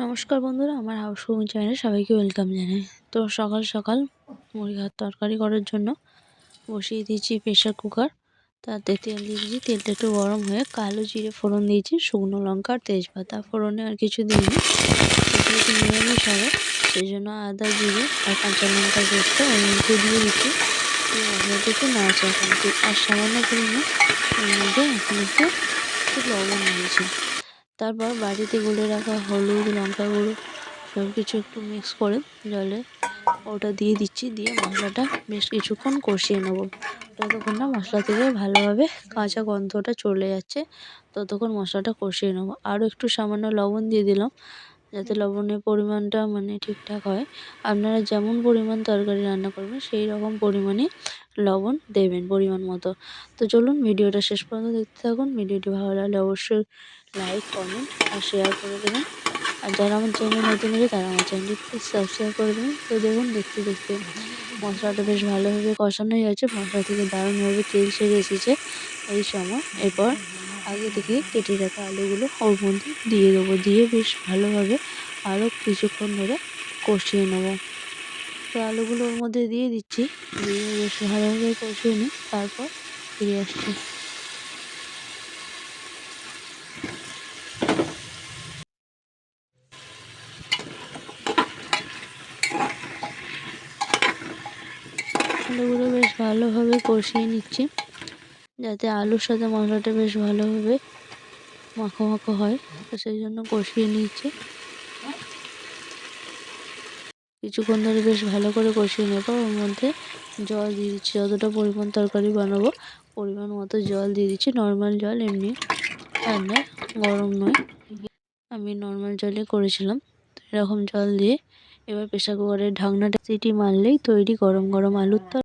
নমস্কার বন্ধুরা, আমার হাউস কুকিং চ্যানেলে সবাইকে ওয়েলকাম জানাই। তো সকাল সকাল মুরগির তরকারি করার জন্য বসিয়ে দিয়েছি প্রেশার কুকার। তাতে তেল দিয়ে দিয়েছি, তেলটা একটু গরম হয়ে কালো জিরে ফোড়ন দিয়েছি, শুকনো লঙ্কা আর তেজপাতা। ফোড়নে আর কিছু দিইনি, একটু নিরামিষ হবে, সেই জন্য আদা জিরে আর কাঁচা লঙ্কার পেস্টটা ওর মধ্যে দিয়ে দিচ্ছি। মশলাটা একটু নাড়াচাড়া করছি আর সামান্য পরিমাণ ওর মধ্যে এখন একটু লবণ দিয়েছি। তারপর বাড়িতে গুলে রাখা হলুদ, লঙ্কা গুঁড়ো সব কিছু একটু মিক্স করে জলে ওটা দিয়ে দিচ্ছি। দিয়ে মশলাটা বেশ কিছুক্ষণ কষিয়ে নেবো, যতক্ষণ না মশলা থেকে ভালোভাবে কাঁচা গন্ধটা চলে যাচ্ছে ততক্ষণ মশলাটা কষিয়ে নেবো। আরও একটু সামান্য লবণ দিয়ে দিলাম, যাতে লবণের পরিমাণটা ঠিকঠাক হয়। আপনারা যেমন পরিমাণ তরকারি রান্না করবেন সেই রকম পরিমাণে লবণ দেবেন পরিমাণ মতো। তো চলুন ভিডিওটা শেষ পর্যন্ত দেখতে থাকুন। ভিডিওটি ভালো লাগলে অবশ্যই লাইক, কমেন্ট আর শেয়ার করে দেবেন। আর যারা আমার চ্যানেল নতুন আছে তারা আমার চ্যানেলটি প্লিজ সাবস্ক্রাইব করে দেবেন। তো দেখুন, দেখতে দেখতে মশলাটা বেশ ভালোভাবে কষানো হয়ে গেছে, মশলা থেকে দারুণভাবে তেল ছেড়ে এসেছে। এই সময় এরপর আগে থেকে কেটে রাখা আলুগুলো ওর মধ্যে দিয়ে দেবো, দিয়ে বেশ ভালোভাবে আরও কিছুক্ষণ ধরে কষিয়ে নেবো। তো আলুগুলো ওর মধ্যে দিয়ে দিচ্ছি, দিয়ে বেশ ভালোভাবে কষিয়ে নিই, তারপর ফিরে আসছি। আলুগুলো বেশ ভালোভাবে কষিয়ে নিচ্ছি, যাতে আলুর সাথে মশলাটা বেশ ভালোভাবে মাখো মাখো হয়, তো সেই জন্য কষিয়ে নিচ্ছি। কিছুক্ষণ ধরে বেশ ভালো করে কষিয়ে নেবো। ওর মধ্যে জল দিয়ে দিচ্ছি, যতটা পরিমাণ তরকারি বানাবো পরিমাণ মতো জল দিয়ে দিচ্ছি। নর্মাল জল, এমনি ঠান্ডা গরম নয়, আমি নর্মাল জলে করেছিলাম। তো এরকম জল দিয়ে এবার প্রেসার কুকারের ঢাকনাটা সিটি মারলেই তৈরি গরম গরম আলুর তরকারি।